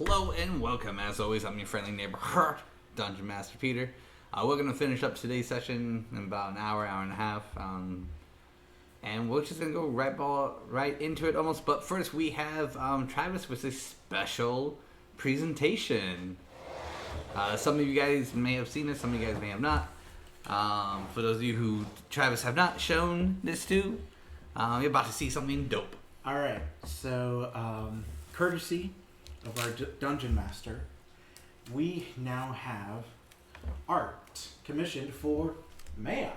Hello and welcome. As always, I'm your friendly neighbor, Dungeon Master Peter. We're going to finish up today's session in about an hour and a half. And we're just going to go right into it almost. But first, we have Travis with a special presentation. Some of you guys may have seen this, some of you guys may have not. For those of you who Travis have not shown this to, you're about to see something dope. Alright, so courtesy of our Dungeon Master, we now have art commissioned for May I.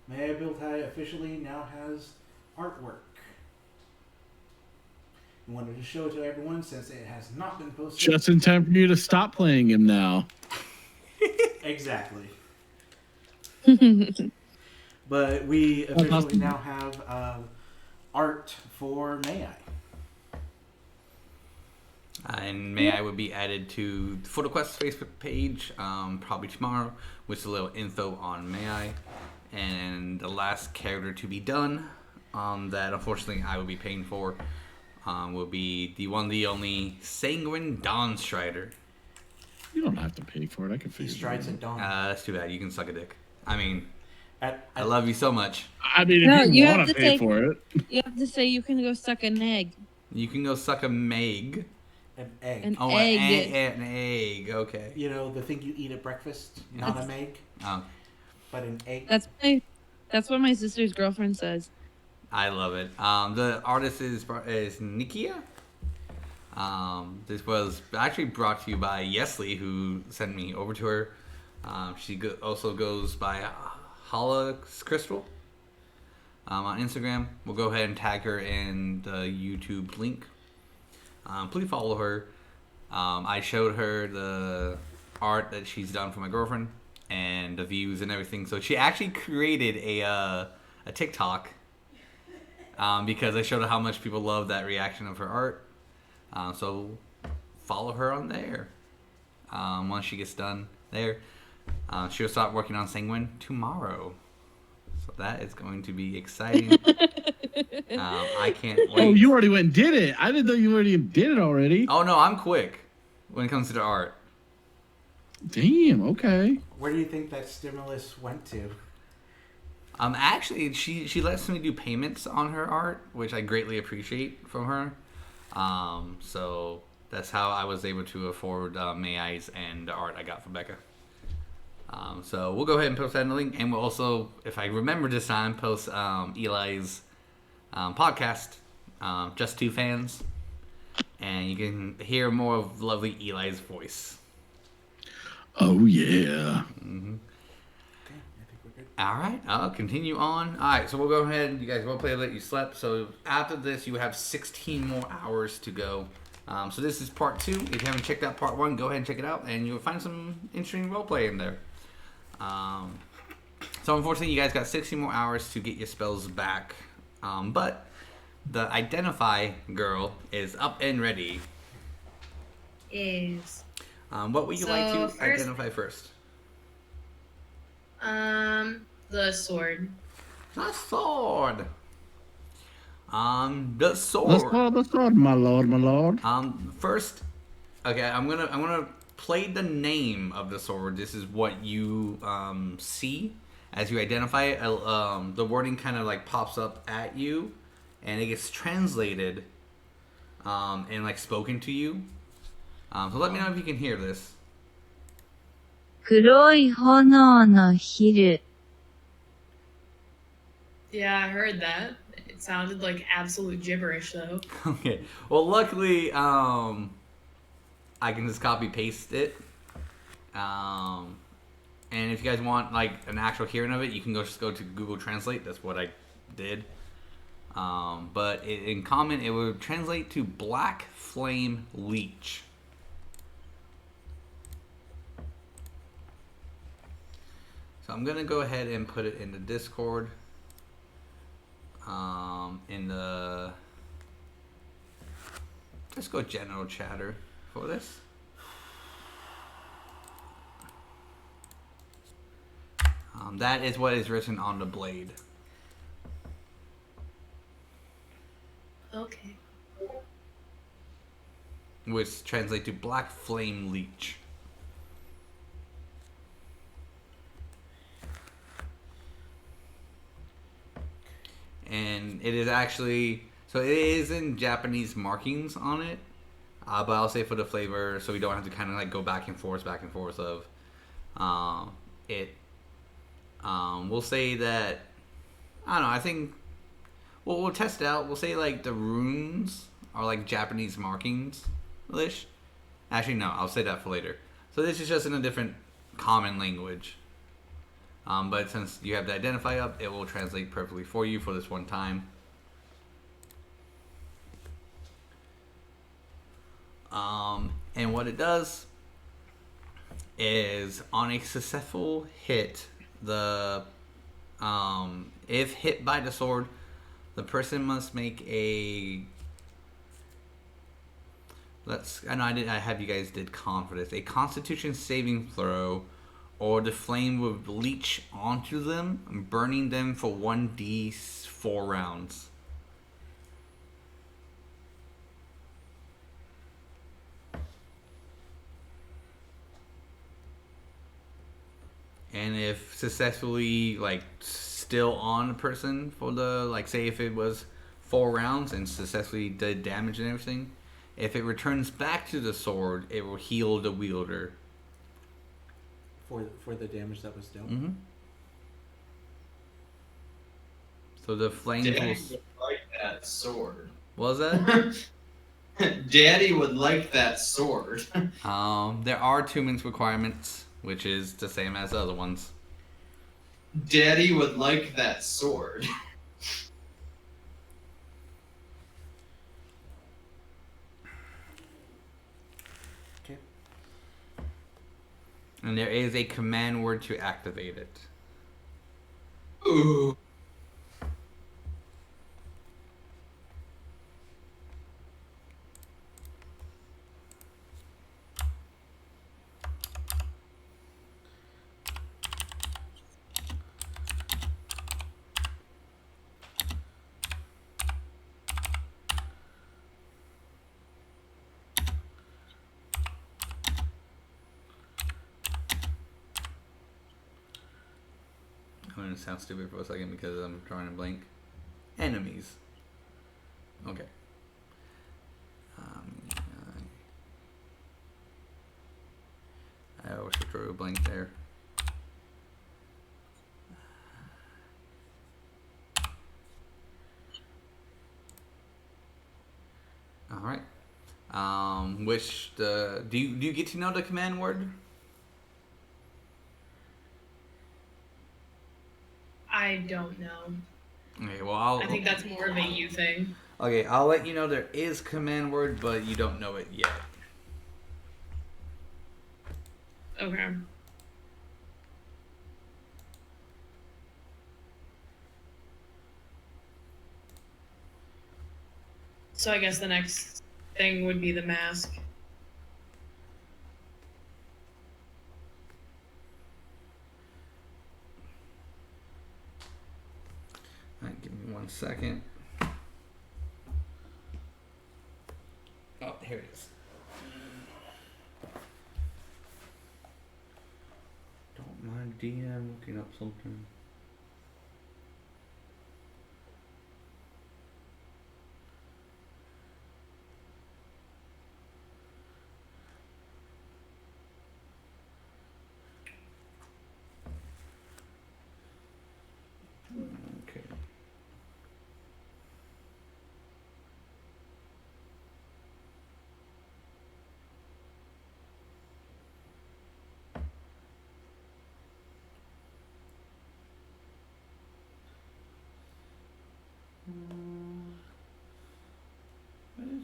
May I Build High officially now has artwork. We wanted to show it to everyone since it has not been posted. Just in time for you to stop playing him now. Exactly. But we officially now have art for May I. And May I would be added to the PhotoQuest Facebook page probably tomorrow with a little info on May I. And the last character to be done that unfortunately I will be paying for will be the one, the only Senguine Strider. You don't have to pay for it. I can figure it out. He strides at dawn. That's too bad. You can suck a dick. I mean, I love love you so much. I mean, if you want to pay for it. You have to say you can go suck an egg. You can go suck a meg. An egg. An Oh, egg. an egg. Okay. You know, the thing you eat at breakfast? Not an egg, Oh, but an egg. That's what my sister's girlfriend says. I love it. The artist is Nikia. This was actually brought to you by Yeslie, who sent me over to her. She also goes by Holix Crystal on Instagram. We'll go ahead and tag her in the YouTube link. Please follow her. I showed her the art that she's done for my girlfriend and the views and everything. So she actually created a TikTok because I showed her how much people love that reaction of her art. So follow her on there. Once she gets done there, she'll start working on Senguine tomorrow. So that is going to be exciting. I can't wait. Oh, you already went and did it. I didn't know you already did it already. Oh, no, I'm quick when it comes to the art. Damn, okay. Where do you think that stimulus went to? Actually, she lets me do payments on her art, which I greatly appreciate from her. So that's how I was able to afford May I's and the art I got from Becca. So we'll go ahead and post that in the link, and we'll also, if I remember this time, post Eli's podcast, Just Two Fans, and you can hear more of lovely Eli's voice. Oh, yeah. Mm-hmm. Okay, I think we're good. All right, I'll continue on. All right, so we'll go ahead. You guys will play Let You Slept. So after this, you have 16 more hours to go. So this is part 2. If you haven't checked out part 1, go ahead and check it out, and you'll find some interesting roleplay in there. So unfortunately, you guys got 16 more hours to get your spells back. But the Identify girl is up and ready. Is What would you like to identify first? the sword. The sword. The sword. The sword, my lord, my lord. First, okay, I'm gonna play the name of the sword. This is what you see as you identify it. The wording kind of like pops up at you, and it gets translated and like spoken to you. So let me know if you can hear this. 黒い炎の昼 Yeah, I heard that. It sounded like absolute gibberish, though. Okay. Well, luckily, I can just copy paste it. And if you guys want like an actual hearing of it, you can just go to Google Translate. That's what I did. But in common, it would translate to Black Flame Leech. So I'm gonna go ahead and put it in the Discord. Let's go general chatter for this. That is what is written on the blade. Okay. which translates to Black Flame Leech. And it is actually, so it is in Japanese markings on it, but I'll say for the flavor, so we don't have to kind of like go back and forth of it. We'll say that, I don't know, I think, well, we'll test it out. We'll say like the runes are like Japanese markings-ish. Actually, no, I'll say that for later. So this is just in a different common language. But since you have the identify up, it will translate perfectly for you for this one time. And what it does is on a successful hit, if hit by the sword, the person must make a. I have you guys did con for this. A Constitution saving throw, or the flame will leech onto them, burning them for 1d4 rounds. And if successfully, like, still on a person for the, like, say if it was 4 rounds and successfully did damage and everything, if it returns back to the sword, it will heal the wielder. For the damage that was dealt. Mm-hmm. So the flames Daddy will. would like that sword. What was that? Daddy would like that sword. There are 2 minutes requirements, which is the same as the other ones. Daddy would like that sword. Okay. And there is a command word to activate it. Ooh. I'm going to sound stupid for a second because I'm drawing a blank. Enemies. Okay. I also drew a blank there. All right. Do you get to know the command word? I don't know. Okay, well I think that's more of a you thing. Okay, I'll let you know there is command word, but you don't know it yet. Okay. So I guess the next thing would be the mask. Alright, give me 1 second. Oh, here it is. Don't mind DM looking up something. Okay.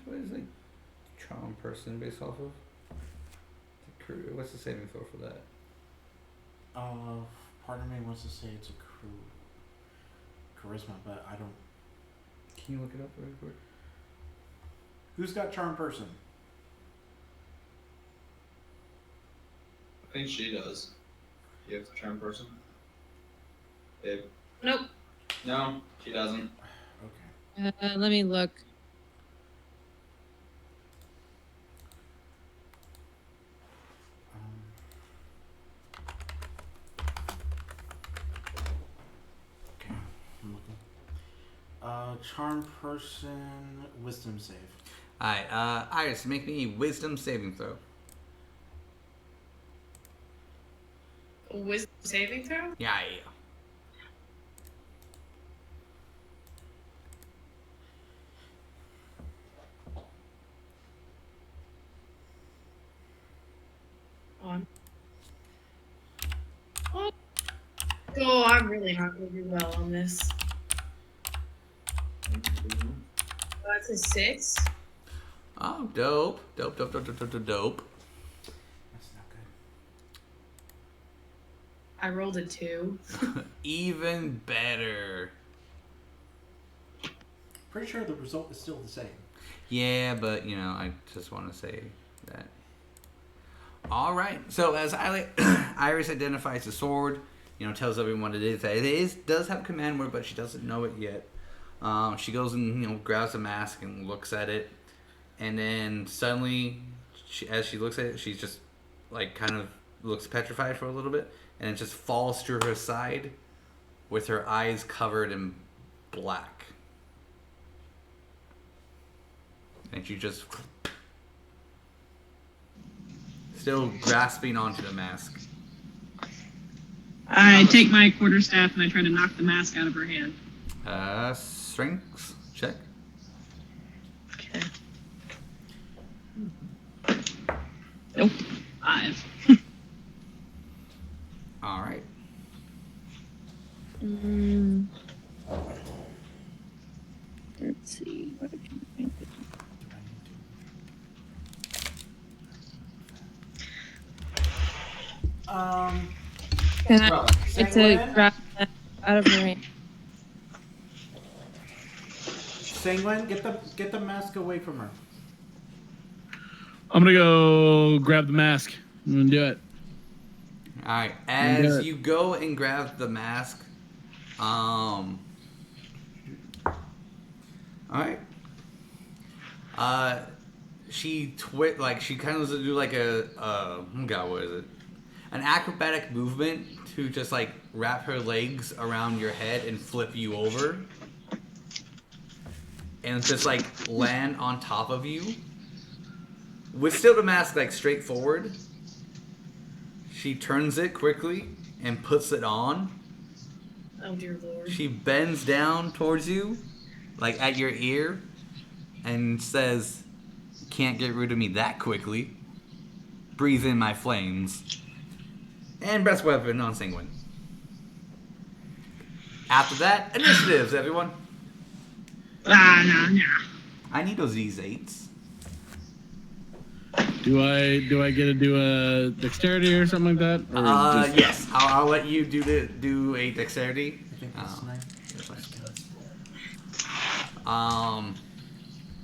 What is like charm person based off of? What's the saving throw for that? Part of me wants to say it's a charisma, but I don't. Can you look it up really quick? Who's got charm person? I think she does. You have to charm person? Babe. Nope. No, she doesn't. Okay. Let me look. Charm person, wisdom save. Alright, Iris, make me a wisdom saving throw. Wisdom saving throw? Yeah. On. Oh, I'm really not going to do well on this. That's a 6. Oh, dope. Dope. That's not good. I rolled a 2. Even better. Pretty sure the result is still the same. Yeah, but, I just want to say that. All right. So as Iris identifies the sword, tells everyone what it is. That it does have a command word, but she doesn't know it yet. She goes and grabs the mask and looks at it, and then suddenly, as she looks at it, she's just kind of looks petrified for a little bit, and it just falls to her side, with her eyes covered in black, and she just still grasping onto the mask. I take my quarterstaff and I try to knock the mask out of her hand. Strength check. Okay. Nope. 5. All right. Let's see. What can I think of? Can I get to grab that out of her hand? Senguine, get the mask away from her. I'm gonna go grab the mask. I'm gonna do it. All right. As you go and grab the mask, all right. She she kind of do oh god, what is it? An acrobatic movement to just wrap her legs around your head and flip you over. And just land on top of you. With still the mask straight forward. She turns it quickly and puts it on. Oh dear lord. She bends down towards you, at your ear, and says, "Can't get rid of me that quickly. Breathe in my flames." And breath weapon on Senguine. After that, initiatives, everyone. No. I need those D8s. Do I get to do a dexterity or something like that? Or Yes. I'll let you do a dexterity. I think that's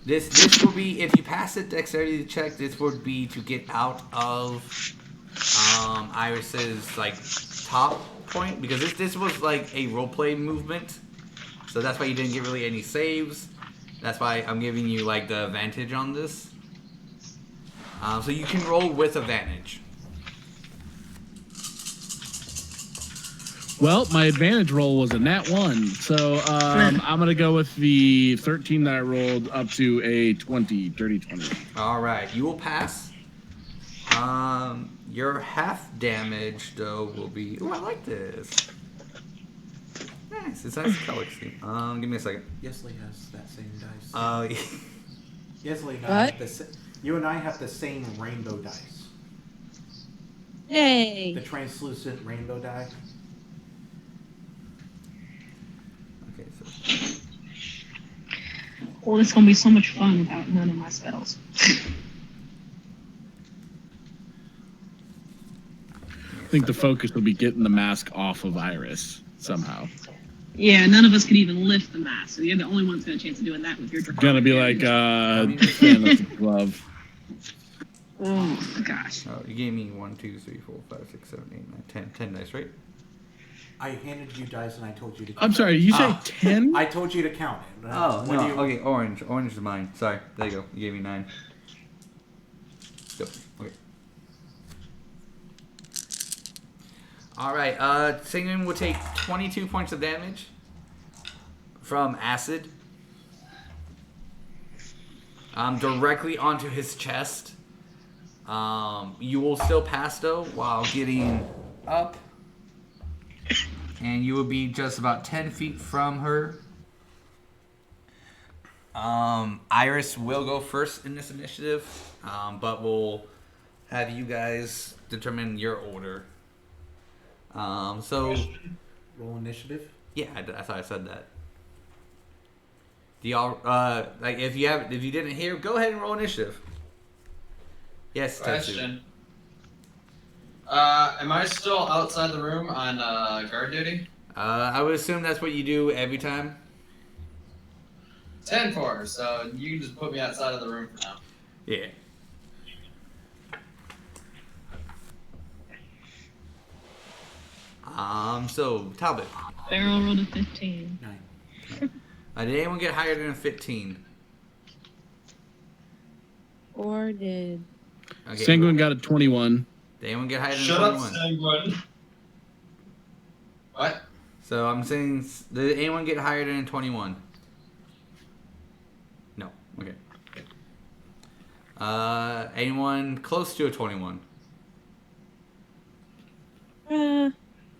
This will be, if you pass the dexterity check, this would be to get out of Iris's top point, because this was a roleplay movement, so that's why you didn't get really any saves. That's why I'm giving you the advantage on this. So you can roll with advantage. Well, my advantage roll was a nat 1, so I'm gonna go with the 13 that I rolled up to a 20, dirty 20. All right, you will pass. Your half damage though will be. Ooh, I like this. Nice. It's nice color scheme. Give me a second. Yeslie has that same dice. Yeslie and I have you and I have the same rainbow dice. Yay! The translucent rainbow die. Okay, so. Well, it's gonna be so much fun without none of my spells. I think the focus will be getting the mask off of Iris somehow. Yeah, none of us could even lift the mask, so you're the only one's got a chance of doing that with your draconic. Gonna be stand up the glove. Oh my gosh. Oh, you gave me 1, 2, 3, 4, 5, 6, 7, 8, 9, 10. 10 dice, right? I handed you dice and I told you to count. I'm sorry, you say 10? I told you to count it. Oh, no. Okay, orange. Orange is mine. Sorry. There you go. You gave me 9. Yep. Okay. Alright, Senguine will take 22 points of damage from acid. directly onto his chest. You will still pass though while getting up. And you will be just about 10 feet from her. Iris will go first in this initiative, but we'll have you guys determine your order. So Roll initiative. yeah, I thought I said that. Do y'all like if you didn't hear, go ahead and roll initiative. Yes, Tetsu. Question. Am I still outside the room on guard duty? I would assume that's what you do every time. 10-4, so you can just put me outside of the room for now. Yeah. So Talbot. Beryl rolled a 15. 9. Did anyone get higher than a 15? Or did Okay. Senguine got a 21. Did anyone get higher than Shut up, 21? Senguine. What? So I'm saying, did anyone get higher than a 21? No. Okay. Anyone close to a 21? I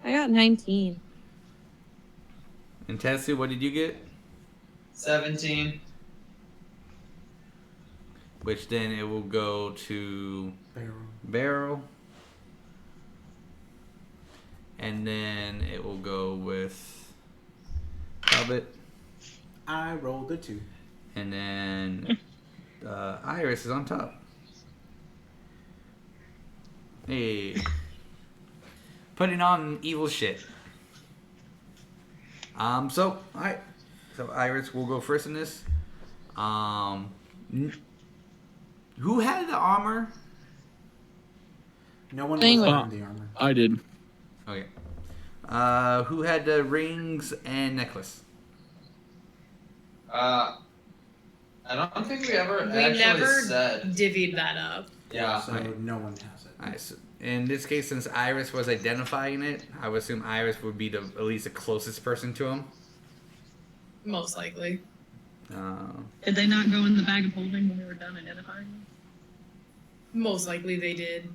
got 19. And Tetsu, what did you get? 17. Which then it will go to Beryl. Beryl. And then it will go with Talbot. I rolled a 2. And then Iris is on top. Hey. Putting on evil shit. So Iris will go first in this. Who had the armor? No one was Senguine. wearing the armor. I did. Okay. Who had the rings and necklace? I don't think we ever We actually never said. divvied that up. Yeah. So Right. no one has it. Nice. In this case, since Iris was identifying it, I would assume Iris would be at least the closest person to him. Most likely. Did they not go in the bag of holding when we were done identifying them? Most likely they did.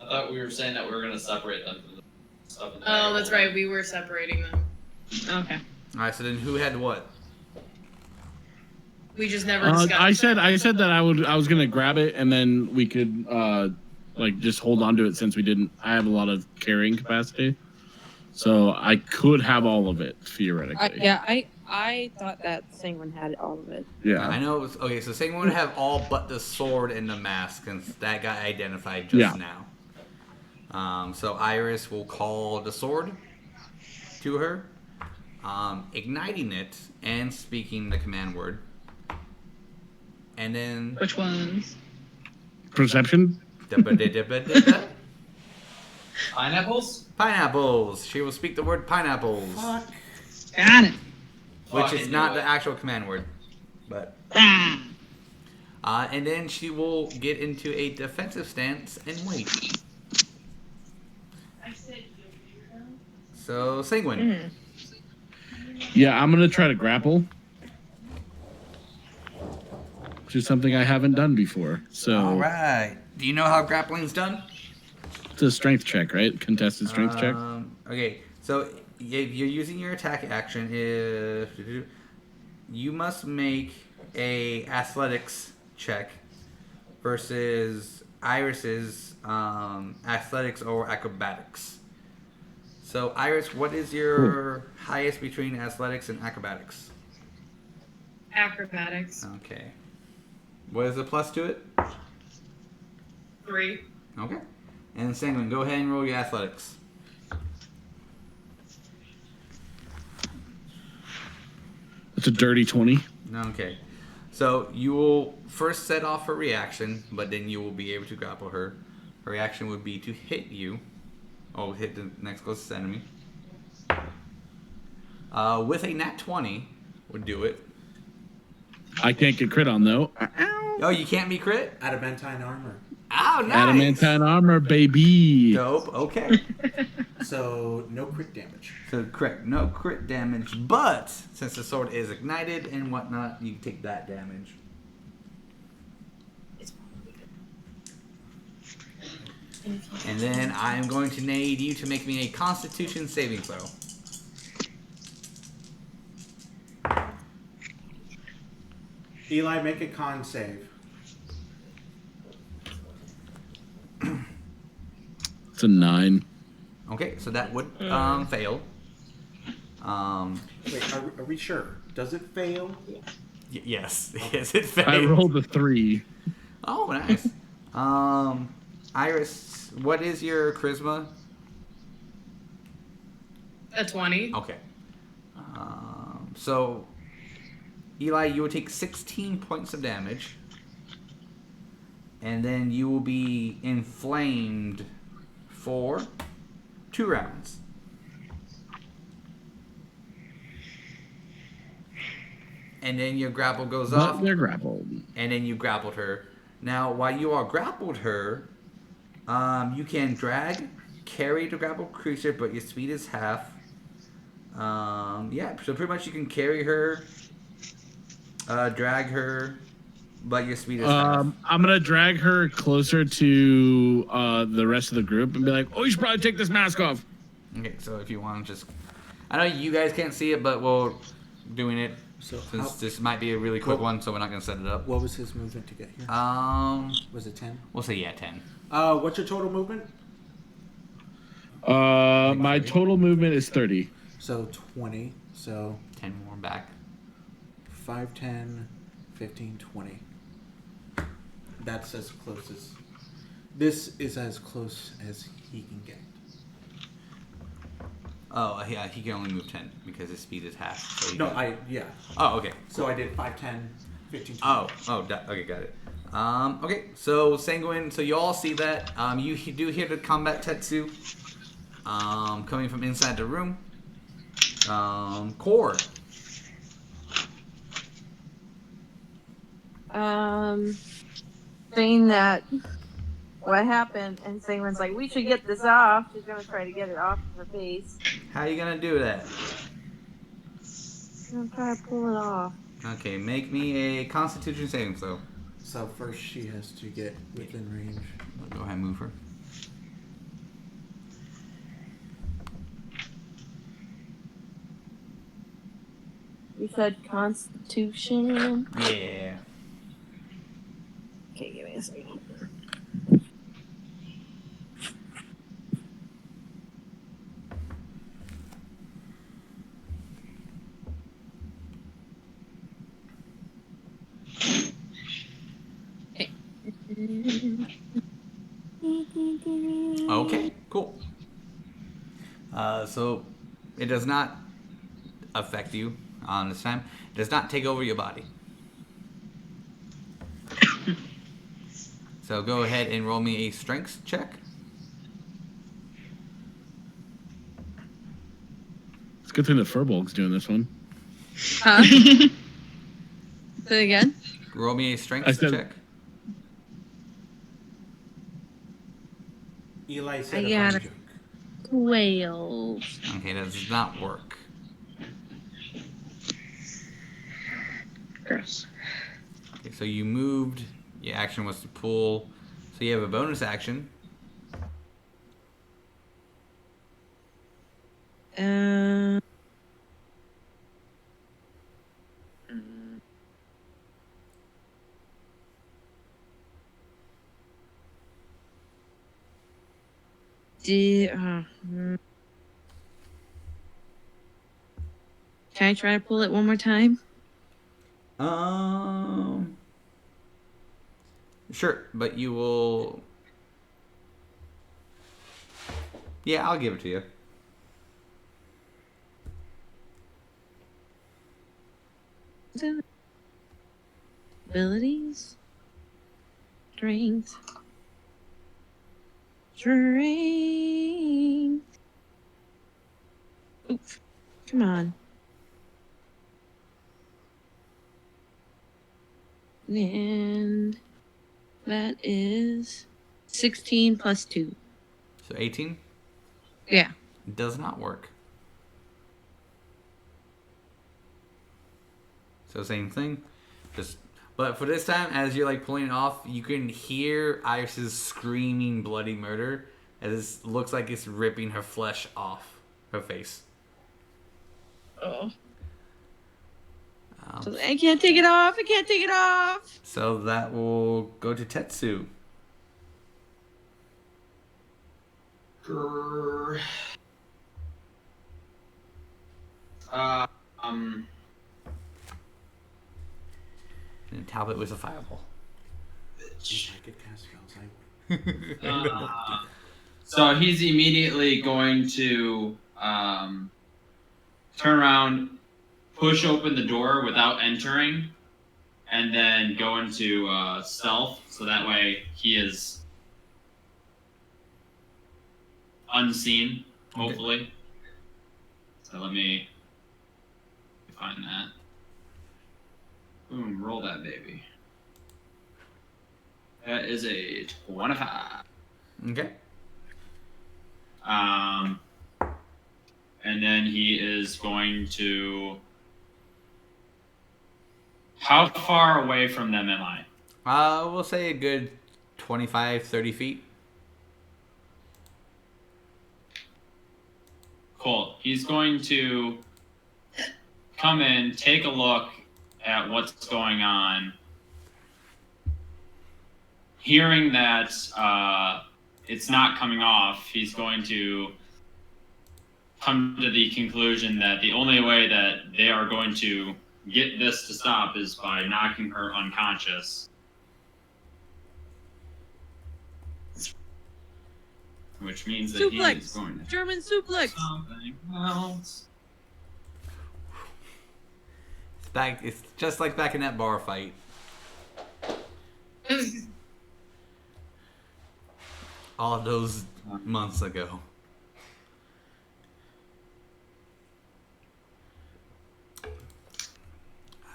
I thought we were saying that we were gonna separate them from the stuff in the Oh, bag. that's right. We were separating them. Okay. All right. So then, who had what? We just never discussed. I said that I was gonna grab it and then we could like just hold on to it since I have a lot of carrying capacity, so I could have all of it theoretically. I thought that Senguine had all of it. Yeah. I know it was okay. So Senguine would have all but the sword and the mask, since that got identified just now. So Iris will call the sword to her, igniting it and speaking the command word, and then Which was? Perception. Pineapples? Pineapples. She will speak the word pineapples, Fuck. Got it. which Fucking is not knew the it. actual command word, but. Ah. And then she will get into a defensive stance and wait. So, Senguine. Yeah, I'm gonna try to grapple, which is something I haven't done before. So Alright. Do you know how grappling's done? it's a strength check, right? Contested strength check. Okay, so if you're using your attack action, if you must make a athletics check versus Iris's athletics or acrobatics. So Iris, what is your highest between athletics and acrobatics? Acrobatics. Okay. What is the plus to it? 3. Okay. And Senguine, go ahead and roll your athletics. It's a dirty 20. Okay. So you will first set off her reaction, but then you will be able to grapple her. Her reaction would be to hit you. Oh, hit the next closest enemy. With a nat 20 would do it. I can't get crit on though. Oh, you can't be crit? Adamantine armor. Oh, nice. Adamantine armor, baby. Dope. Okay. So no crit damage. So correct, no crit damage, but since the sword is ignited and whatnot, you take that damage. And then I'm going to need you to make me a Constitution saving throw. Eli, make a con save. It's a 9. Okay, so that would fail. Wait, are we sure? Does it fail? Yes, yes, it failed. I rolled a 3. Oh, nice. Iris, what is your charisma? A 20. Okay. So, Eli, you will take 16 points of damage. And then you will be inflamed for 2 rounds. And then your grapple goes off. They're grappled. And then you grappled her. Now, while you are grappled her, you can drag, carry the grappled creature, but your speed is half. Yeah, so pretty much you can carry her, drag her, but your speed is half. I'm gonna drag her closer to the rest of the group and be like, "Oh, you should probably take this mask off." Okay, so if you want to just, I know you guys can't see it, but we're doing it So since this might be a really quick one, so we're not gonna set it up. what was his movement to get here? Was it 10? We'll say 10. What's your total movement? My total movement is 30. So 20. So 10 more back. 5, 10, 15, 20. That's as close as... This is as close as he can get. Oh, yeah, he can only move 10 because his speed is half. So Yeah. Oh, okay. So I did 5, 10, 15, 20. Okay, got it. Okay, so Senguine, so you all see that. You do hear the combat Tetsu coming from inside the room. Core. Saying that what happened, and Senguine's like, we should get this off. She's gonna try to get it off of her face. How are you gonna do that? She's gonna try to pull it off. Okay, make me a Constitution saving throw. So first she has to get within range. Go ahead and move her. You said Constitution. Yeah. Okay, give me a second. Okay, cool. So it does not affect you on this time. It does not take over your body. So go ahead and roll me a strength check. It's a good thing the Furbolg's doing this one. Huh? Say it again. Roll me a strength I said- check. Eli said I a got funny it. joke. 12. Okay, that does not work. Gross. Okay, so you moved. Your action was to pull. So you have a bonus action. Can I try to pull it one more time? Sure, but you will. Yeah, I'll give it to you. Abilities? Strength. Strength. Oof. Come on. And that is 16 plus 2. So 18? Yeah. It does not work. So same thing. Just But for this time, as you're like pulling it off, you can hear Iris's screaming bloody murder as it looks like it's ripping her flesh off her face. Oh. I can't take it off. I can't take it off. So that will go to Tetsu. Grrr. And Talbot was a fireball. I could cast spells. I would. So he's immediately going to turn around, push open the door without entering, and then go into stealth. So that way he is unseen, hopefully. So let me find that. Boom, roll that baby. That is a 25. Okay. And then he is going to... How far away from them am I? We'll say a good 25, 30 feet. Cool. He's going to come in, take a look at what's going on. Hearing that it's not coming off, he's going to come to the conclusion that the only way that they are going to get this to stop is by knocking her unconscious. Which means that he is going to German suplex. something else. It's just like back in that bar fight. All of those months ago.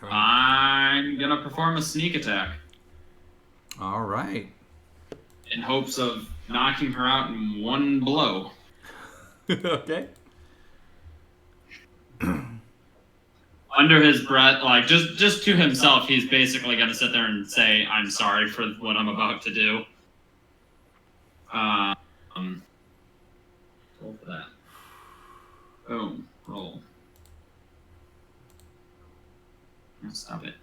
I'm gonna perform a sneak attack All right. in hopes of knocking her out in one blow. Okay. Under his breath, like just to himself, he's basically gonna sit there and say, "I'm sorry for what I'm about to do." Roll for that. Boom. Roll. No, stop it.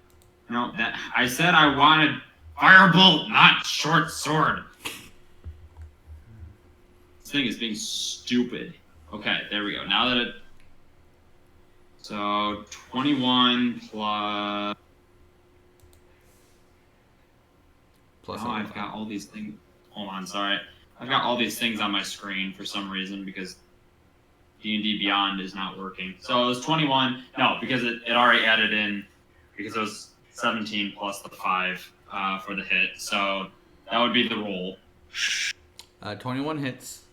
No, that I said I wanted firebolt, not short sword. This thing is being stupid. Okay, there we go. Now that it... So, 21 plus... Plus Oh, I've got all these things... Hold on, sorry. I've got all these things on my screen for some reason because D&D Beyond is not working. So it was 21. No, because it already added in... Because it was 17 plus the 5 for the hit. So that would be the roll. 21 hits.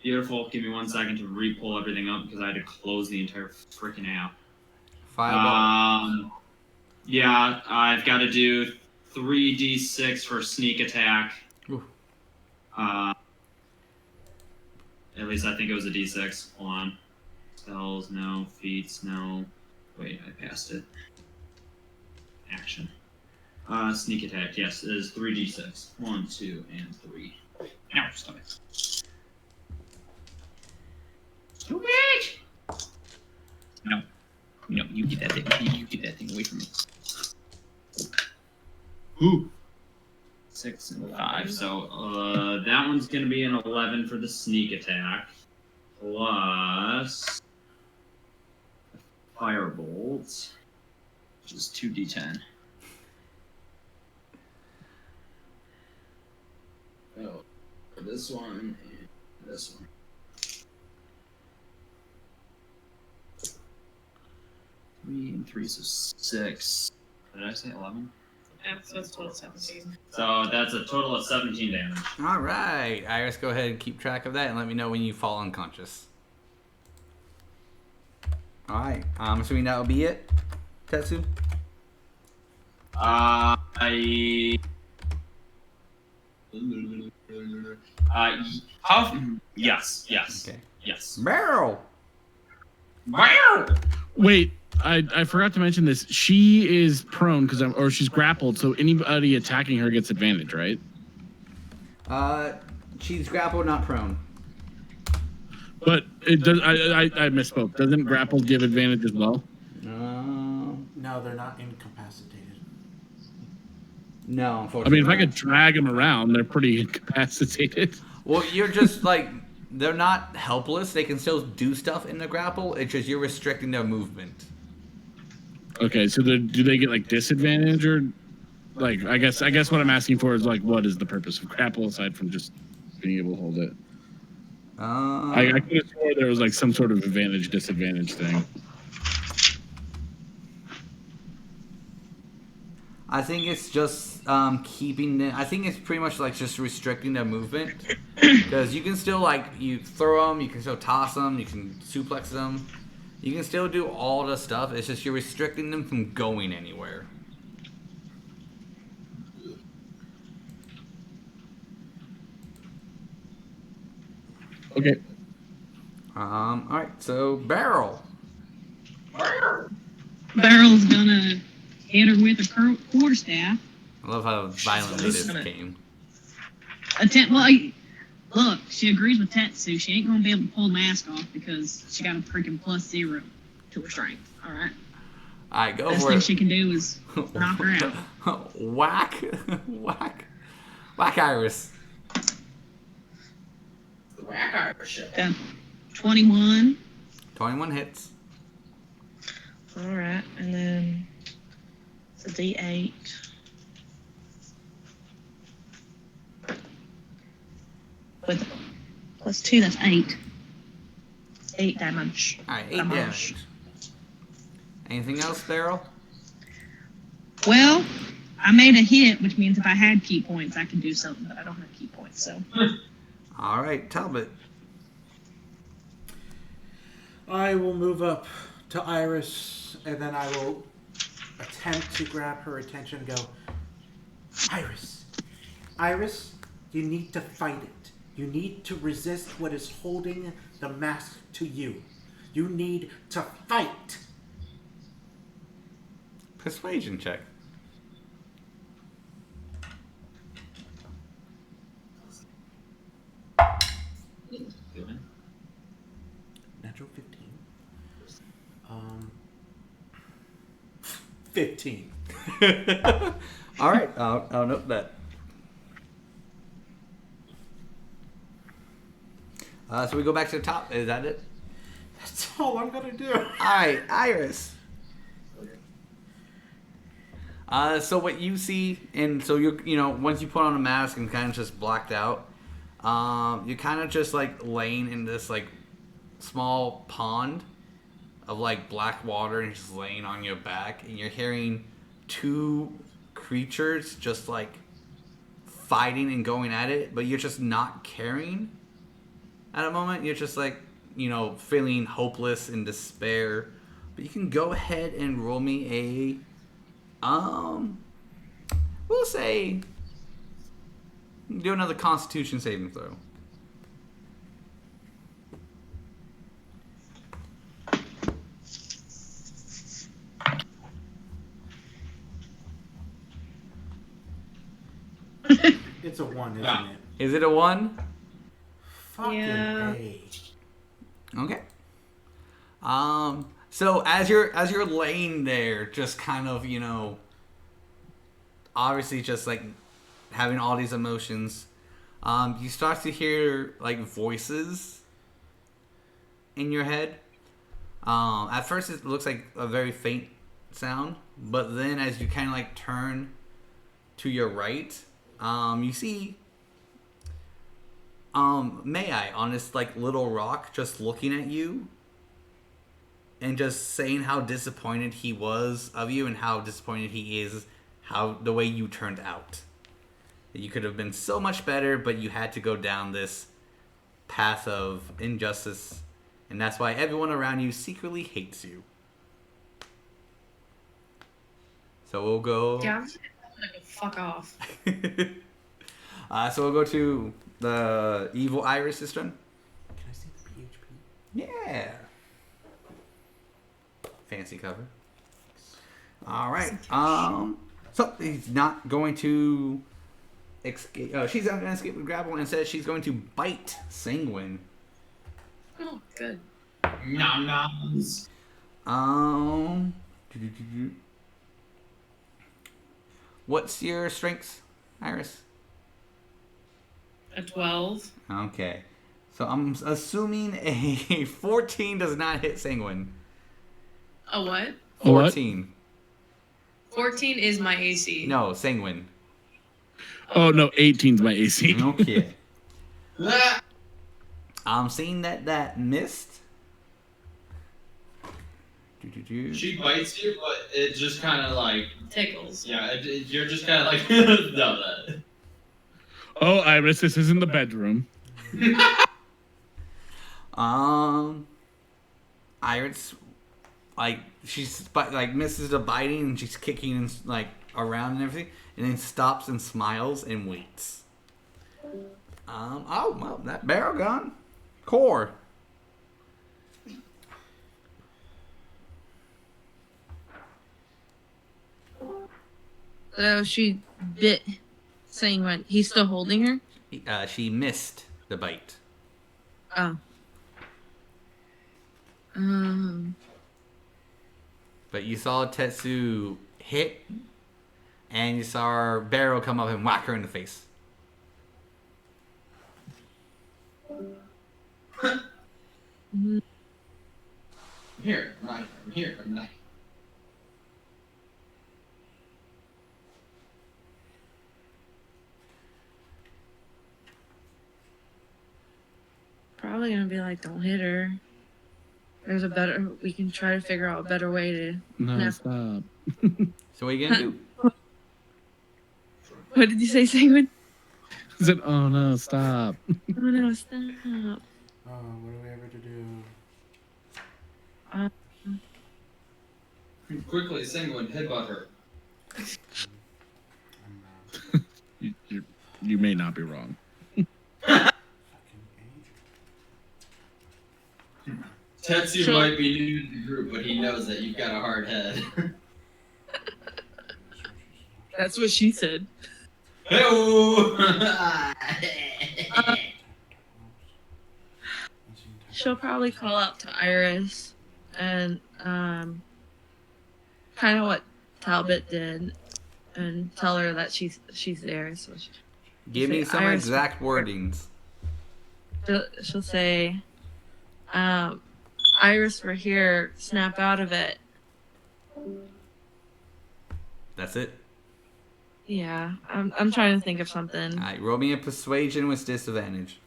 Beautiful. Give me 1 second to re-pull everything up because I had to close the entire freaking app. Fireball. Yeah, I've got to do 3d6 for sneak attack. Ooh. At least I think it was a d6. Hold on. Spells, no. Feats, no. Wait, I passed it. Action. Sneak attack, yes, it is 3d6. 1, 2, and 3. Now, stop it. Stupid! No. No, you get that thing. You get that thing away from me. Ooh. 6 and 5. So, that one's gonna be an 11 for the sneak attack. Plus... Firebolt. Which is 2d10. Oh, for this one and this one. 3 and 3, so 6. Did I say 11? Yeah, so it's total 17. So that's a total of 17 damage. All right. Iris, go ahead and keep track of that and let me know when you fall unconscious. All right. I'm assuming that will be it, Tetsu? Yes. Okay. Yes. Beryl! Wow! Wait, I forgot to mention this. She is prone or she's grappled, so anybody attacking her gets advantage, right? She's grappled, not prone. But it does. I misspoke. Doesn't grappled give advantage as well? No, they're not incapacitated. No, I unfortunately. mean, if I could drag them around, they're pretty incapacitated. Well, you're just like, they're not helpless. They can still do stuff in the grapple. It's just you're restricting their movement. Okay, so do they get like disadvantage or like? I guess what I'm asking for is like, what is the purpose of grapple aside from just being able to hold it? I could have swore there was like some sort of advantage disadvantage thing. I think it's just keeping them. I think it's pretty much like just restricting their movement, because you can still like you throw them, you can still toss them, you can suplex them, you can still do all the stuff. It's just you're restricting them from going anywhere. Okay. All right. So Beryl. Beryl's gonna hit her with a quarterstaff. I love how violently this came. Look, she agrees with Tetsu. She ain't gonna be able to pull the mask off because she got a freaking +0 to her strength. All right. All right, go Best for thing it. she can do is knock her out. Whack, whack, Iris. The whack Irish show. 21. 21 hits. All right, and then it's a D8. With +2, that's 8. 8 damage. All right, 8 damage. Anything else, Beryl? Well, I made a hit, which means if I had key points, I could do something, but I don't have key points, so. All right, Talbot. I will move up to Iris, and then I will attempt to grab her attention and go, Iris, you need to fight it. You need to resist what is holding the mask to you. You need to fight. Persuasion check. Natural 15. 15. All right, I'll note that. So we go back to the top. Is that it? That's all I'm gonna do. All right, Iris. So what you see, and so once you put on a mask and kind of just blacked out, you're kind of just like laying in this like small pond of like black water, and just laying on your back, and you're hearing two creatures just like fighting and going at it, but you're just not caring at a moment. You're just like, feeling hopeless and despair. But you can go ahead and roll me we'll say, do another Constitution saving throw. It's a 1, isn't it? Is it a 1? Fucking Yeah. A. Okay. So as you're laying there, just kind of, obviously just like having all these emotions, you start to hear like voices in your head. At first it looks like a very faint sound, but then as you kind of like turn to your right, you see May-I on this like little rock just looking at you and just saying how disappointed he was of you and how disappointed he is the way you turned out. You could have been so much better, but you had to go down this path of injustice, and that's why everyone around you secretly hates you. So we'll go... Yeah, I'm just gonna go fuck off. So we'll go to the evil Iris system. Can I see the PHP? Yeah. fancy cover. All right. So he's not going to escape. She's not going to escape with grapple. Instead, she's going to bite Senguine. Oh, good. Nom noms. What's your strength, Iris? A 12. Okay. So I'm assuming a 14 does not hit Senguine. A what? 14. 14 is my AC. No, Senguine. Oh no, 18's my AC. Okay. I'm seeing that missed. She bites you, but it just kind of like Tickles. yeah. You're just kind of like no that. Oh, Iris, this isn't the bedroom. Iris, like she's like misses the biting and she's kicking and like around and everything, and then stops and smiles and waits. Oh well, that barrel gone. Core. So she bit Senguine. He's still holding her? She missed the bite. Oh. But you saw Tetsu hit, and you saw her barrel come up and whack her in the face. Here, knife. Here, knife. Probably gonna be like, don't hit her. There's a better, we can try to figure out a better way to. No, stop. So what are you gonna do? What did you say, Senguine? I said, oh no, stop. Oh no, stop. Oh, what do we ever to do? Quickly, Senguine, headbutt her. You may not be wrong. Tetsu Sure. might be new to the group, but he knows that you've got a hard head. That's what she said. Hey-oh! She'll probably call out to Iris and kind of what Talbot did and tell her that she's there. So Give me some Iris, exact wordings. she'll say, Iris, we're here. Snap out of it. That's it. Yeah, I'm trying to think of something. Alright, roll me a persuasion with disadvantage.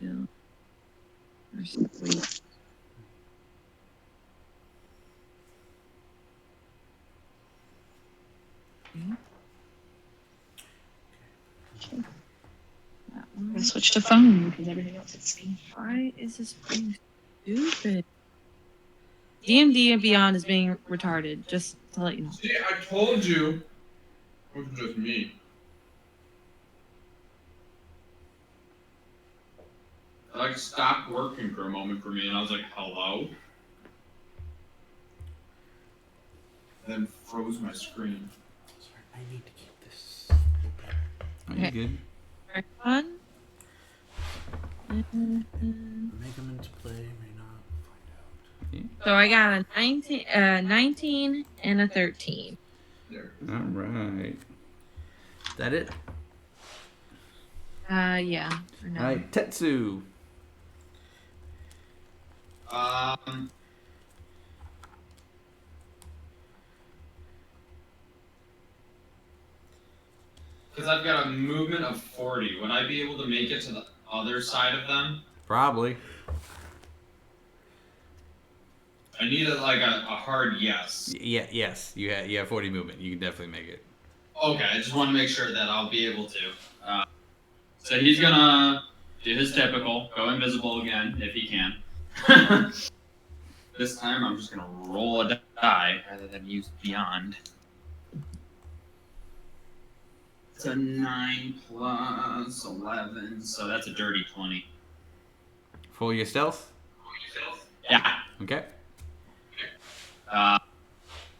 Yeah. Or sweet. That one. I switched to phone because everything else is speed. Why is this being stupid? D&D and Beyond is being retarded, just to let you know. See, I told you. It was just me. It like stopped working for a moment for me, and I was like, "Hello," then froze my screen. Sorry, I need to keep this. Are you good? Right one. Make them into play, may not find out. So I got a 19 and a 13. There. Alright. Is that it? Yeah. For now. Alright, Tetsu. Because I've got a movement of 40. Would I be able to make it to the other side of them? Probably. I need a hard yes. Yeah, yes. You have 40 movement. You can definitely make it. Okay, I just want to make sure that I'll be able to. So he's gonna do his typical, go invisible again if he can. This time I'm just gonna roll a die rather than use Beyond. It's a 9 plus 11, so that's a dirty 20. For your stealth? Yeah. Okay.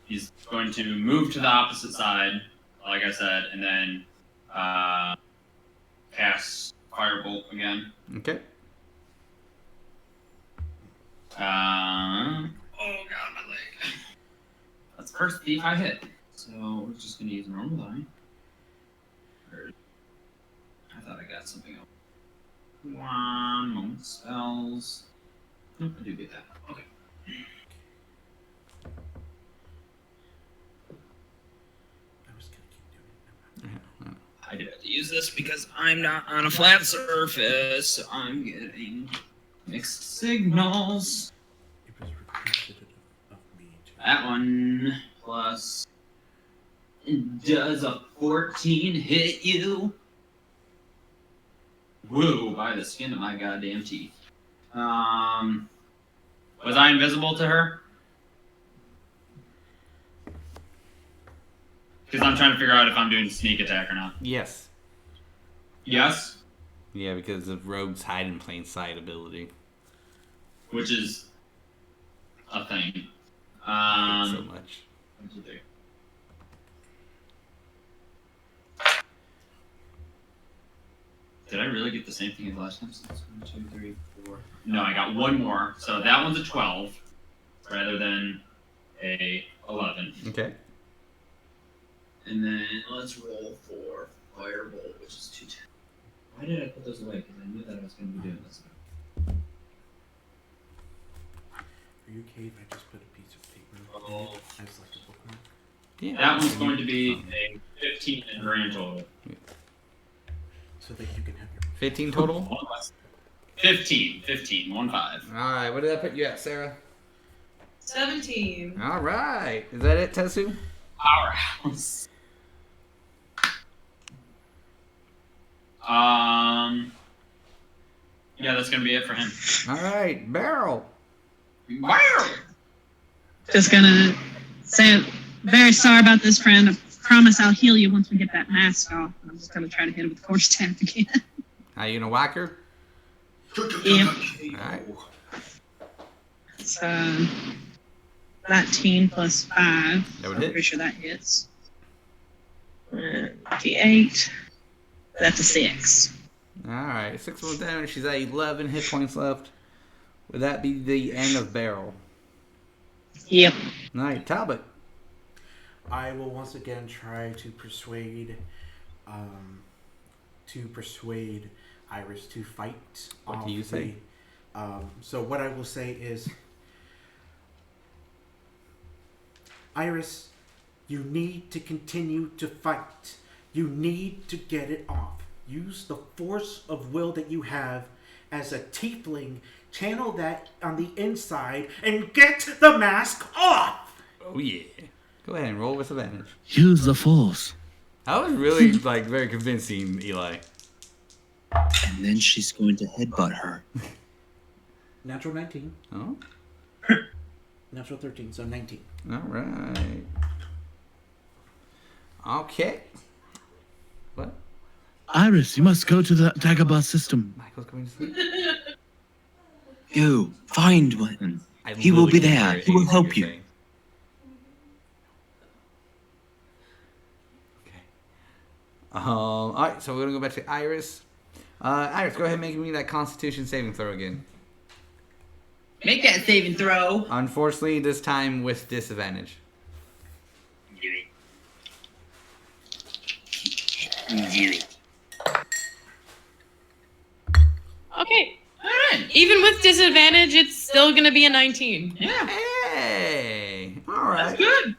He's going to move to the opposite side, like I said, and then cast Firebolt again. Okay. Oh god, my leg. That's the first thief I hit. So we're just gonna use normal die. I thought I got something else. One moment, spells. Nope, I do get that. Okay. I do have to use this because I'm not on a flat surface, so I'm getting mixed signals. It was requested of me to. That one plus does a 14 hit you? Woo, by the skin of my goddamn teeth. Was I invisible to her? Because I'm trying to figure out if I'm doing sneak attack or not. Yes. Yes? Yeah, because of Rogue's hide in plain sight ability. Which is a thing. I hate so much. 1, 2, 3. Did I really get the same thing as last time? So that's 1, 2, 3, 4. No, I got one more. So that one's a 12 rather than a 11. Okay. And then let's roll for Firebolt, which is 210. Why did I put those away? Because I knew that I was going to be doing this. Are you okay if I just put a piece of paper Oh. in it as like a bookmark? Yeah. That one's going to be a 15 in grand total. So that you can have your. 15 total? 1 less. 15. 1 5. Alright, what did that put you at, Sarah? 17. Alright. Is that it, Tetsu? Powerhouse. Yeah, that's gonna be it for him. Alright, Beryl. Wow! Just gonna say, very sorry about this, friend. I promise I'll heal you once we get that mask off. I'm just gonna try to hit it with the Quartzshaper again. Are you gonna whack her? Yep. Alright. So 19 plus 5. That would I'm hit. pretty sure that hits. D8. That's a 6. Alright, 6 more damage. She's at 11 hit points left. Would that be the end of Beryl? Yep. Alright, Talbot. I will once again try to persuade Iris to fight. What do you say? So what I will say is, Iris, you need to continue to fight. You need to get it off. Use the force of will that you have as a tiefling. Channel that on the inside and get the mask off! Oh yeah. Go ahead and roll with advantage. Use the force. That was really, very convincing, Eli. And then she's going to headbutt her. Natural 19. Oh? Natural 13, so 19. Alright. Okay. What? Iris, you must go to the Dagobah system. Michael's going to sleep? Go, find one. I He will be literally there. can't He hear will anything help you're you. saying. Okay. Alright, so we're gonna go back to Iris. Iris, go ahead and make me that Constitution saving throw again. Make that saving throw. Unfortunately, this time with disadvantage. Okay. Alright. Even with disadvantage, it's still gonna be a 19. Yeah, Hey! Alright. that's good.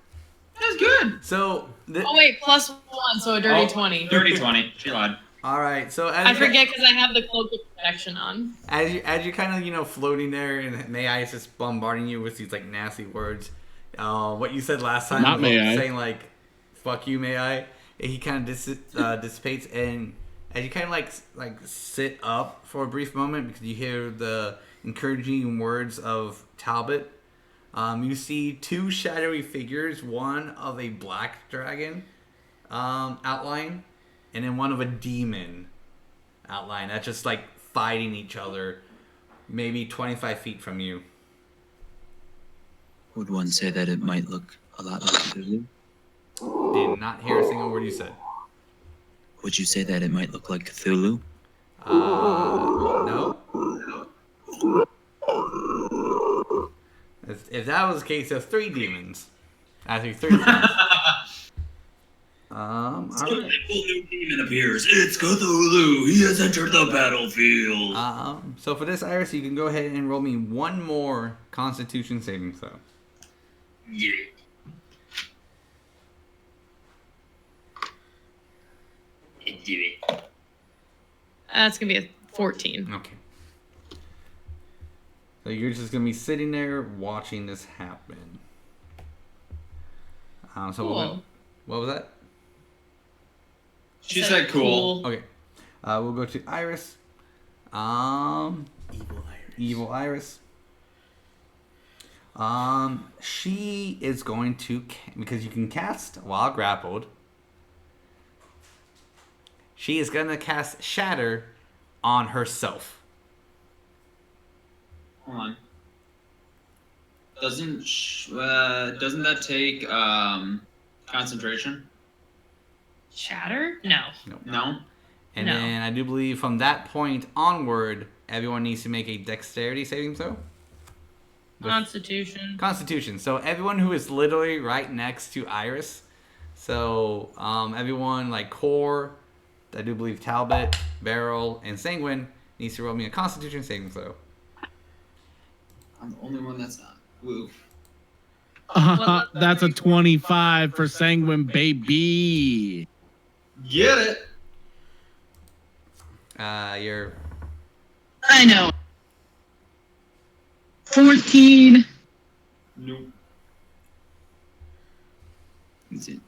That's good. So, Oh wait, plus 1, so a dirty 20. Dirty 20. She lied. alright, so as I you- forget because I have the cloak of protection on. As you're kind of floating there, and May I is just bombarding you with these nasty words. What you said last time, Not was May I. saying "fuck you, May I." He kind of dissipates, and as you kind of sit up for a brief moment because you hear the encouraging words of Talbot. You see 2 shadowy figures, one of a black dragon outline, and then one of a demon outline that's just like fighting each other, maybe 25 feet from you. Would one say that it might look a lot like Cthulhu? Did not hear a single word you said. Would you say that it might look like Cthulhu? No. If that was the case, there's 3 demons. Actually, 3 demons. All right. A new demon appears. It's Cthulhu. He has entered the battlefield. So for this, Iris, you can go ahead and roll me one more Constitution saving throw. Yeah. Do it. That's gonna be a 14. Okay. So you're just gonna be sitting there watching this happen. Cool. What was that? She said cool. Okay. We'll go to Iris. Evil Iris. She is going to, because you can cast while grappled. She is gonna cast Shatter on herself. Hold on. Doesn't that take concentration? Shatter? No. No. And No. then I do believe from that point onward, everyone needs to make a dexterity saving throw. Constitution. Constitution. So everyone who is literally right next to Iris. So everyone like Core, I do believe Talbot, Beryl, and Senguine needs to roll me a Constitution saving throw. I'm the only one that's not. Woo. That's a 25 for Senguine, baby. Get it. You're. I know. 14. Nope. Is it?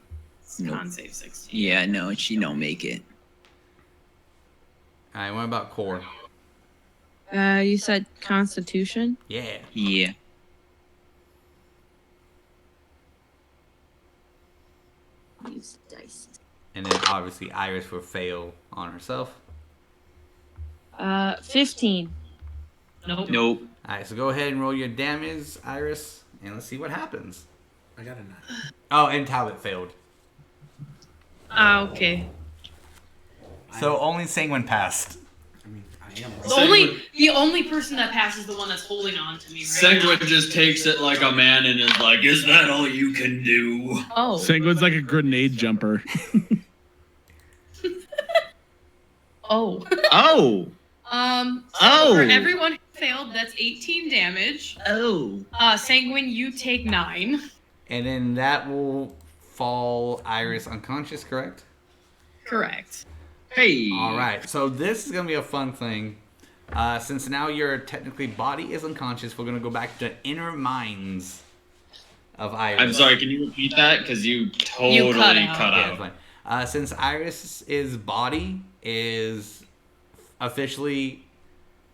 Con save 16. Yeah, no, she don't make it. Alright, what about Core? You said Constitution? Yeah. Yeah. Use dice. And then obviously Iris will fail on herself. 15. Nope. Nope. Alright, so go ahead and roll your damage, Iris, and let's see what happens. I got a 9. Oh, and Talbot failed. Okay. So only Senguine passed. I mean, I am. The only person that passes is the one that's holding on to me right Senguine just takes it like a man and is like, "Is that all you can do?" now. Oh. Senguine's like a grenade jumper. Oh. Oh. So for everyone who failed, that's 18 damage. Oh. Senguine, you take 9. And then that will fall Iris unconscious, correct? Correct. Hey. Alright, so this is going to be a fun thing. Since now your technically body is unconscious, we're going to go back to the inner minds of Iris. I'm sorry, can you repeat that? Because you totally cut Yeah, out. fine. Since Iris's body is officially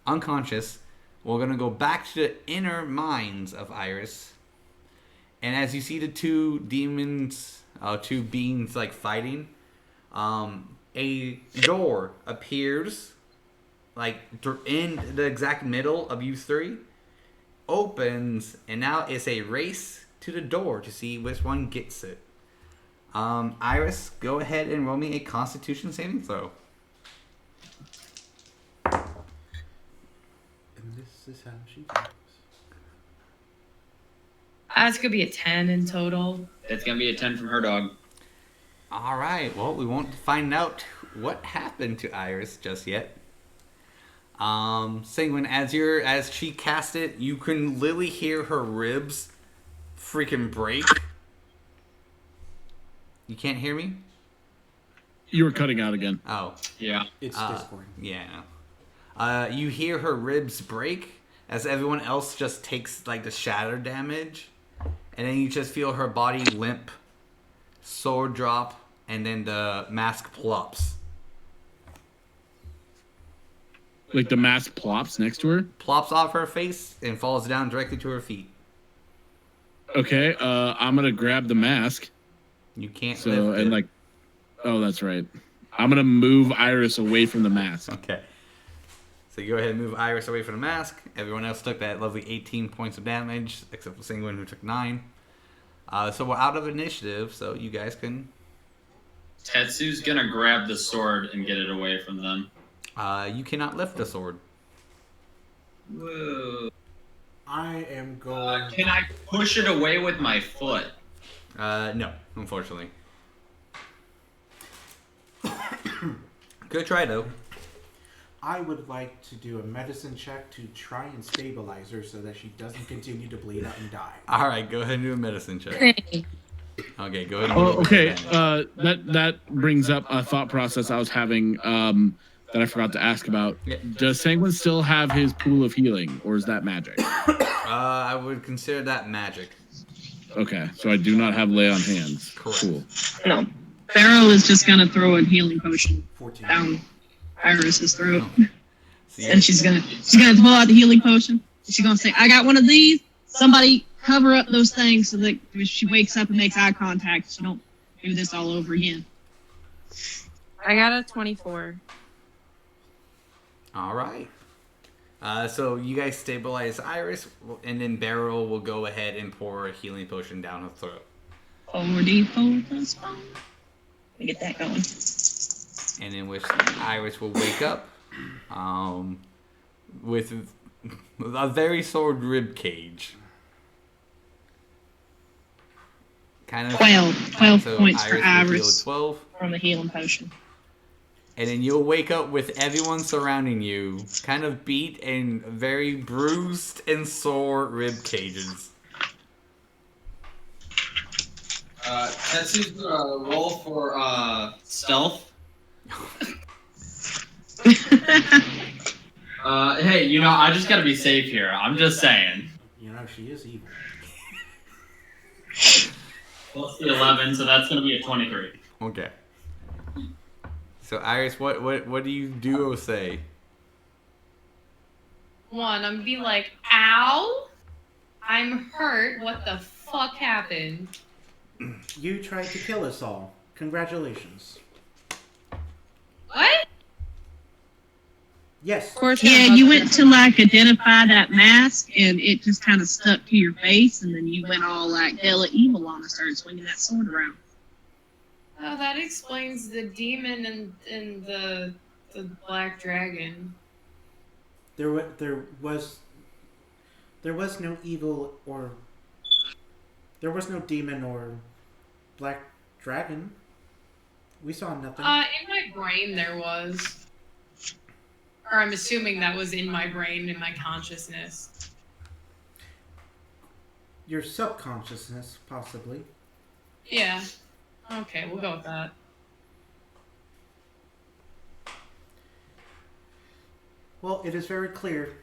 unconscious, we're going to go back to the inner minds of Iris. And as you see the two demons, two beings like fighting, a door appears like in the exact middle of you three, opens, and now it's a race to the door to see which one gets it. Iris, go ahead and roll me a Constitution saving throw. And this is how she goes. That's gonna be a 10 in total. It's gonna be a 10 from her dog. All right. Well, we won't find out what happened to Iris just yet. Senguine, as she cast it, you can literally hear her ribs freaking break. You can't hear me? You were cutting out again. Oh. Yeah. It's Discord. Yeah. You hear her ribs break as everyone else just takes like the shatter damage. And then you just feel her body limp, sword drop, and then the mask plops. Like the mask plops next to her? Plops off her face and falls down directly to her feet. Okay, I'm gonna grab the mask. You can't So, lift and it. like, oh, that's right. I'm gonna move Iris away from the mask. Okay. So you go ahead and move Iris away from the mask. Everyone else took that lovely 18 points of damage, except for Senguine, who took 9. So we're out of initiative, so you guys can... Tetsu's gonna grab the sword and get it away from them. You cannot lift the sword. Whoa. I am going. Can I push it away with my foot? No, unfortunately. Good try, though. I would like to do a medicine check to try and stabilize her so that she doesn't continue to bleed out and die. All right, go ahead and do a medicine check. Okay, go ahead. And okay. That brings up a thought process I was having that I forgot to ask about. Yeah. Does Senguine still have his pool of healing, or is that magic? I would consider that magic. Okay, so I do not have lay on hands. Correct. Cool. No. Beryl is just gonna throw a healing potion 14. down Iris's throat. See, And she's gonna pull out the healing potion. She's gonna say, I got one of these. Somebody cover up those things so that if she wakes up and makes eye contact, she don't do this all over again. I got a 24. All right. So you guys stabilize Iris, and then Beryl will go ahead and pour a healing potion down her throat. 4d4 plus 5. Let me get that going. And in which Iris will wake up with a very sore rib cage. Kind of 12 so points for will Iris heal 12. from the healing potion. And then you'll wake up with everyone surrounding you, kind of beat and very bruised and sore rib cages. Tetsu's gonna roll for stealth. Hey, I just gotta be safe here. I'm just saying. She is evil. Plus the 11, so that's gonna be a 23. Okay. So Iris, what do you do or say? One, I'm gonna be like, ow! I'm hurt. What the fuck happened? You tried to kill us all. Congratulations. What? Yes. Yeah, you went to identify that mask, and it just kind of stuck to your face, and then you went all hella evil on and started swinging that sword around. Oh, that explains the demon and the black dragon. There was no evil or there was no demon or black dragon. We saw nothing. In my brain there was. Or I'm assuming that was in my brain, in my consciousness. Your subconsciousness, possibly. Yeah. Okay, we'll go with that. Well, it is very clear.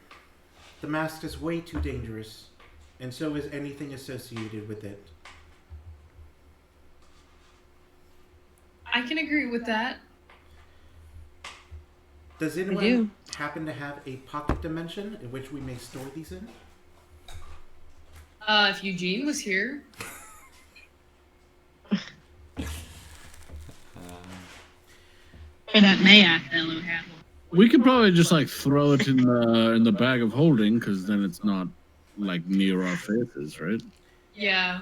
The mask is way too dangerous, and so is anything associated with it. I can agree with that. Does anyone happen to have a pocket dimension in which we may store these in? If Eugene was here. Or that Mayak fellow had one. We could probably just throw it in the bag of holding, because then it's not near our faces, right? Yeah.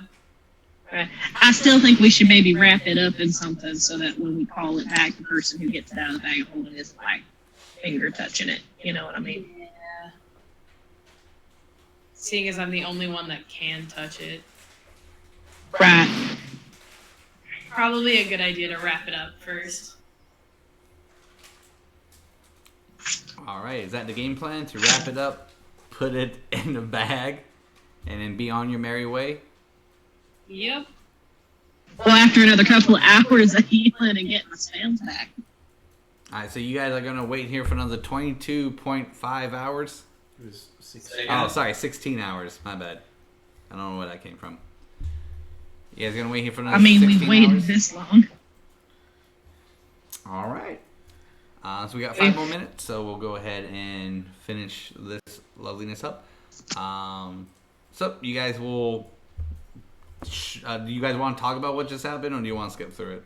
Right. I still think we should maybe wrap it up in something so that when we call it back, the person who gets it out of the bag of holding isn't finger touching it. You know what I mean? Yeah. Seeing as I'm the only one that can touch it. Right. Probably a good idea to wrap it up first. All right, is that the game plan? To wrap it up, put it in the bag, and then be on your merry way? Yep. Well, after another couple of hours of healing and getting the spells back. All right, so you guys are going to wait here for another 22.5 hours? It was 16. Oh, sorry, 16 hours. My bad. I don't know where that came from. You guys going to wait here for another 16 hours? We've waited this long. All right. So we got 5 more minutes, so we'll go ahead and finish this loveliness up. So you guys will... do you guys want to talk about what just happened, or do you want to skip through it?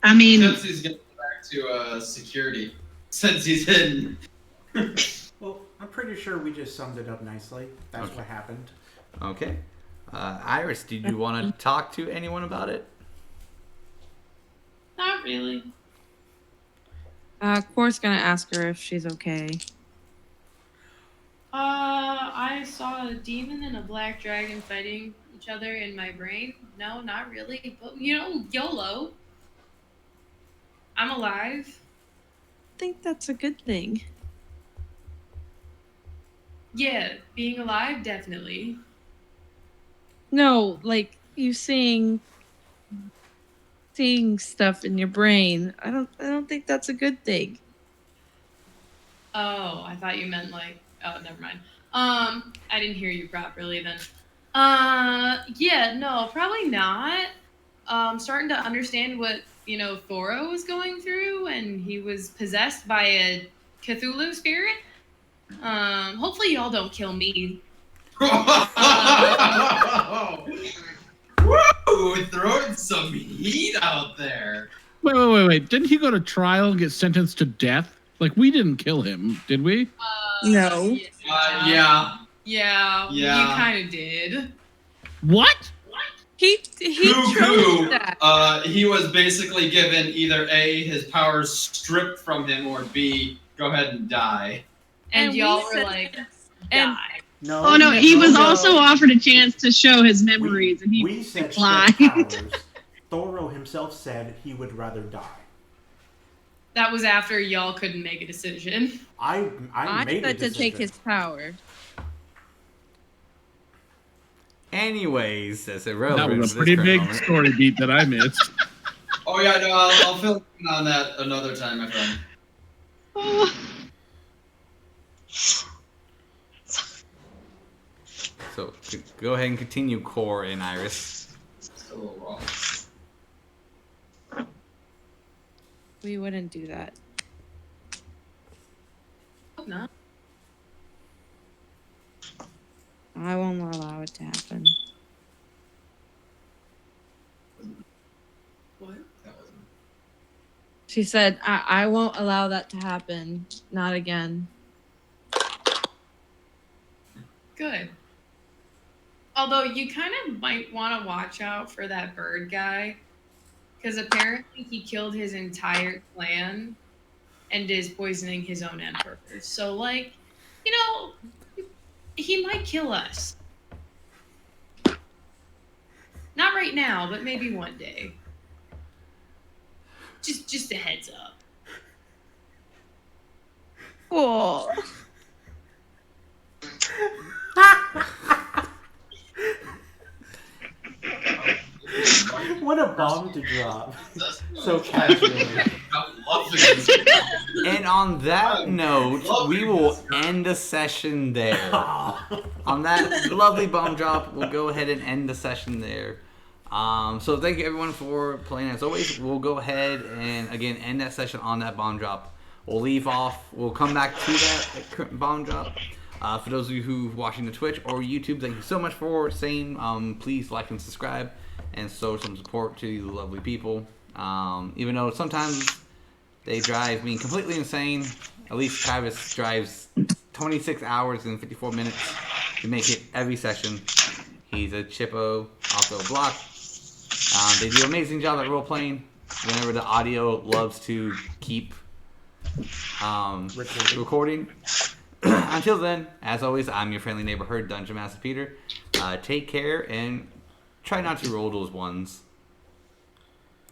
I mean, Tetsu's gonna go back to security since he's hidden. Well, I'm pretty sure we just summed it up nicely. That's Okay. what happened. Okay. Iris, did you want to talk to anyone about it? Not really. Core's gonna ask her if she's okay. I saw a demon and a black dragon fighting each other in my brain. No, not really. But, YOLO. I'm alive. I think that's a good thing. Yeah, being alive, definitely. No, like you seeing stuff in your brain. I don't think that's a good thing. Oh, I thought you meant oh, never mind. I didn't hear you properly then. Yeah, no, probably not. Starting to understand what, Thoro was going through, and he was possessed by a Cthulhu spirit. Hopefully y'all don't kill me. Woo! Throwing some heat out there. Wait. Didn't he go to trial and get sentenced to death? Like, we didn't kill him, did we? No. Yeah. Yeah, you kind of did. What? He chose that. He was basically given either A, his powers stripped from him, or B, go ahead and die. And y'all were like, die. No. oh no, he was also offered a chance to show his memories, and he we said declined. powers. Thoro himself said he would rather die. That was after y'all couldn't make a decision. I made a said to decision. take his power. Anyways, that's irrelevant. That was a for pretty this big current moment. story beat that I missed. Oh yeah, no, I'll fill in on that another time, my friend. So go ahead and continue, Core and Iris. Still a little raw. We wouldn't do that. Hope not. I won't allow it to happen. What? That wasn't. She said, I won't allow that to happen. Not again. Good. Although you kind of might want to watch out for that bird guy. Because apparently he killed his entire clan and is poisoning his own emperor. So, he might kill us. Not right now, but maybe one day. Just a heads up. Cool. What a bomb to drop. So casually. And on that note, we will end the session there. On that lovely bomb drop, we'll go ahead and end the session there. So thank you everyone for playing. As always, we'll go ahead and again end that session on that bomb drop. We'll leave off. We'll come back to that current bomb drop. For those of you who are watching the Twitch or YouTube, thank you so much for saying. Please like and subscribe and show some support to the lovely people. Even though sometimes they drive me completely insane. At least Travis drives 26 hours and 54 minutes to make it every session. He's a chippo off the block. They do an amazing job at role playing. Whenever the audio loves to keep recording. Until then, as always, I'm your friendly neighborhood Dungeon Master Peter. Take care and try not to roll those ones.